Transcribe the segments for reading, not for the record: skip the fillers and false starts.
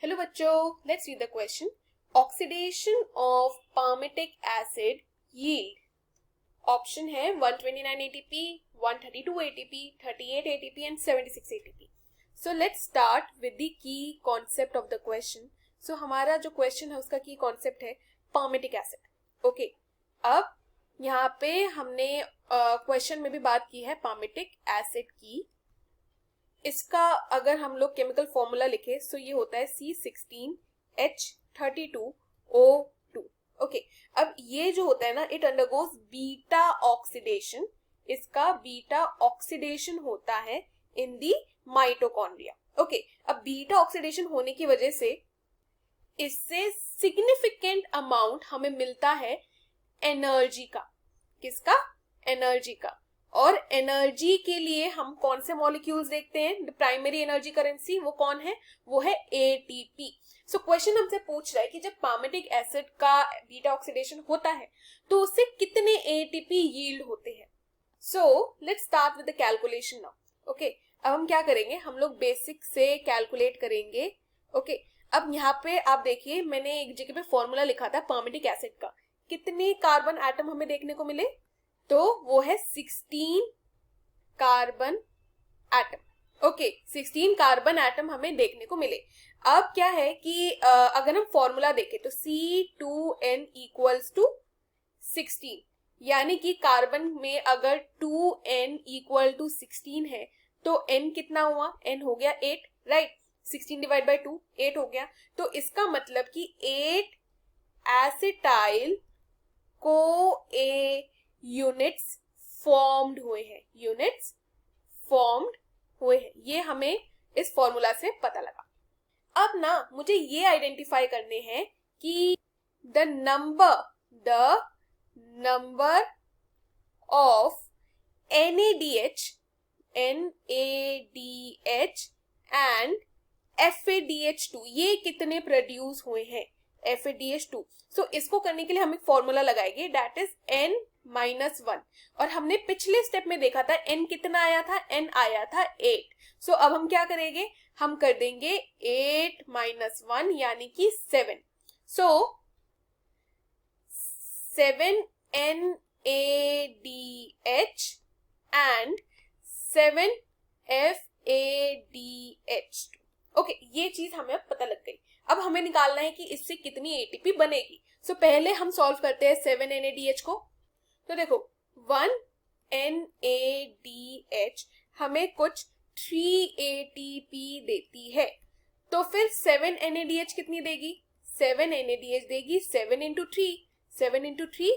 Hello बच्चों, let's read the question. Oxidation of palmitic acid yield. Option है 129 ATP, 132 ATP, 38 ATP and 76 ATP. So let's start with the key concept of the question. सो हमारा जो question है उसका की concept है palmitic acid. Okay, अब यहाँ पे हमने क्वेश्चन में भी बात की है palmitic एसिड की. इसका अगर हम लोग केमिकल फॉर्मूला लिखे सो ये होता है C16H32O2. ओके, अब ये जो होता है ना, इट अंडरगोज बीटा ऑक्सीडेशन. इसका बीटा ऑक्सीडेशन होता है इन दी माइटोकॉन्ड्रिया. ओके, अब बीटा ऑक्सीडेशन होने की वजह से इससे सिग्निफिकेंट अमाउंट हमें मिलता है एनर्जी का. किसका? एनर्जी का. और एनर्जी के लिए हम कौन से मॉलिक्यूल्स देखते हैं? प्राइमरी एनर्जी करेंसी वो कौन है? वो है एटीपी. सो क्वेश्चन हमसे पूछ रहा है कि जब palmitic एसिड का बीटा ऑक्सीडेशन होता है तो उससे कितने एटीपी यील्ड होते हैं. सो let's start with the calculation now. Okay, अब हम क्या करेंगे? हम लोग बेसिक से कैलकुलेट करेंगे. ओके, अब यहाँ पे आप देखिए, मैंने एक जगह पे फॉर्मूला लिखा था palmitic एसिड का. कितने कार्बन एटम हमें देखने को मिले? तो वो है 16 carbon atom. Okay, 16 carbon atom हमें देखने को मिले. अब क्या है कि अगर हम फॉर्मूला देखें तो C2N इक्वल्स टू 16, यानी कि कार्बन में अगर 2N इक्वल टू 16 है तो N कितना हुआ? N हो गया 8, राइट? 16 डिवाइड बाई 2 8 हो गया. तो इसका मतलब कि 8 acetyl co a units formed हुए हैं. यूनिट्स फॉर्म्ड हुए हैं, ये हमें इस फॉर्मूला से पता लगा. अब ना मुझे ये आइडेंटिफाई करने हैं कि the number of NADH and FADH2 ये कितने प्रोड्यूस हुए हैं. FADH2. सो इसको करने के लिए हम एक फॉर्मूला लगाएंगे, दैट इज N-1. और हमने पिछले स्टेप में देखा था N कितना आया था? N आया था 8. सो अब हम क्या करेंगे? हम कर देंगे 8 - 1 यानी कि 7. सो 7 NADH एंड 7 FADH2. ओके, ये चीज हमें अब पता लग गई. अब हमें निकालना है कि इससे कितनी एटीपी बनेगी. सो पहले हम सॉल्व करते हैं 7 NADH को. तो देखो 1 NADH हमें कुछ 3 ATP देती है. तो फिर 7 NADH कितनी देगी? 7 NADH देगी 7 into 3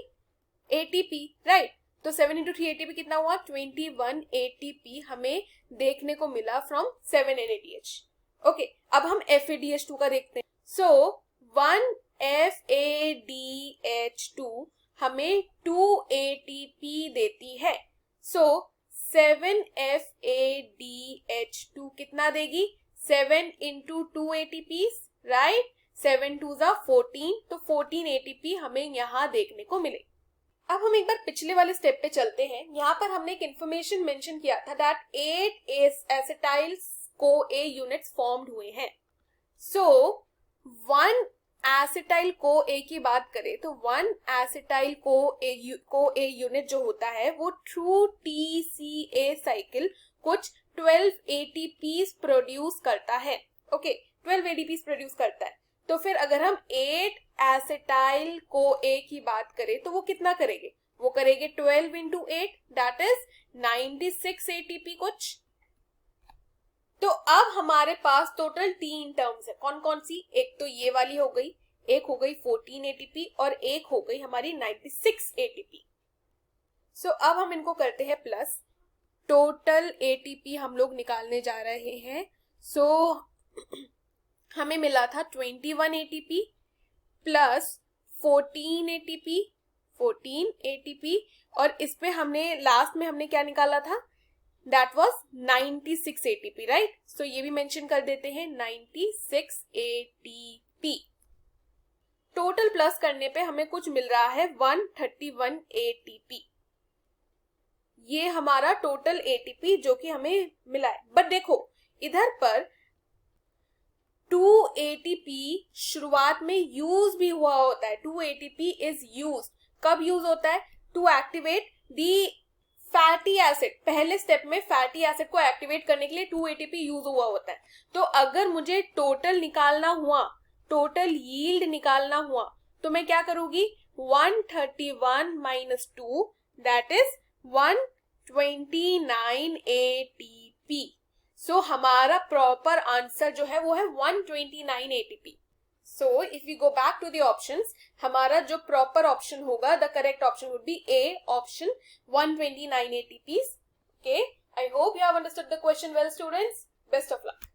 ATP, राइट? तो 7 into 3 ATP कितना हुआ? 21 ATP हमें देखने को मिला फ्रॉम 7 NADH. ओके, अब हम FADH2 का देखते हैं. सो 1 FADH2 हमें 2 ATP देती है. सो 7 FADH2 कितना देगी? 7 into 2 ATPs, right? 7 2s are 14. तो 14 ATP हमें यहाँ देखने को मिले. अब हम एक बार पिछले वाले स्टेप पे चलते हैं. यहाँ पर हमने एक इंफॉर्मेशन मेंशन किया था दैट 8 एसिटाइल्स को ए यूनिट्स फॉर्म्ड हुए हैं. सो 1 एसिटाइल को ए की बात करें तो 1 एसिटाइल को ए यूनिट जो होता है वो थ्रू TCA साइकिल कुछ 12 ATPs प्रोड्यूस करता है. ओके, 12 ATPs प्रोड्यूस करता है. तो फिर अगर हम 8 एसिटाइल को ए की बात करें तो वो कितना करेंगे? वो करेंगे 12 into 8, दैट इज 96 ATP कुछ. तो अब हमारे पास टोटल 3 टर्म्स है. कौन कौन सी? एक तो ये वाली हो गई, एक हो गई 14 ATP और एक हो गई हमारी 96 ATP. सो अब हम इनको करते हैं प्लस. टोटल ATP हम लोग निकालने जा रहे हैं. सो हमें मिला था 21 ATP प्लस 14 ATP और इस पे हमने लास्ट में हमने क्या निकाला था? That was 96 ATP, right? So ये भी मेंशन कर देते हैं 96 ATP. टोटल प्लस करने पे हमें कुछ मिल रहा है 131 ATP. ये हमारा टोटल ATP जो कि हमें मिला है. बट देखो इधर पर 2 ATP शुरुआत में यूज भी हुआ होता है. 2 ATP इज यूज. कब यूज होता है? To activate the fatty acid. पहले स्टेप में फैटी एसिड को एक्टिवेट करने के लिए 2 ATP यूज हुआ होता है. तो अगर मुझे टोटल निकालना हुआ, टोटल यील्ड निकालना हुआ, तो मैं क्या करूंगी? 131 माइनस 2 दैट इज 129 ATP. सो हमारा प्रॉपर आंसर जो है वो है 129 ATP. So if we go back to the options, हमारा जो proper option होगा, the correct option would be A option 129 ATPs. Okay, I hope you have understood the question well, students. Best of luck.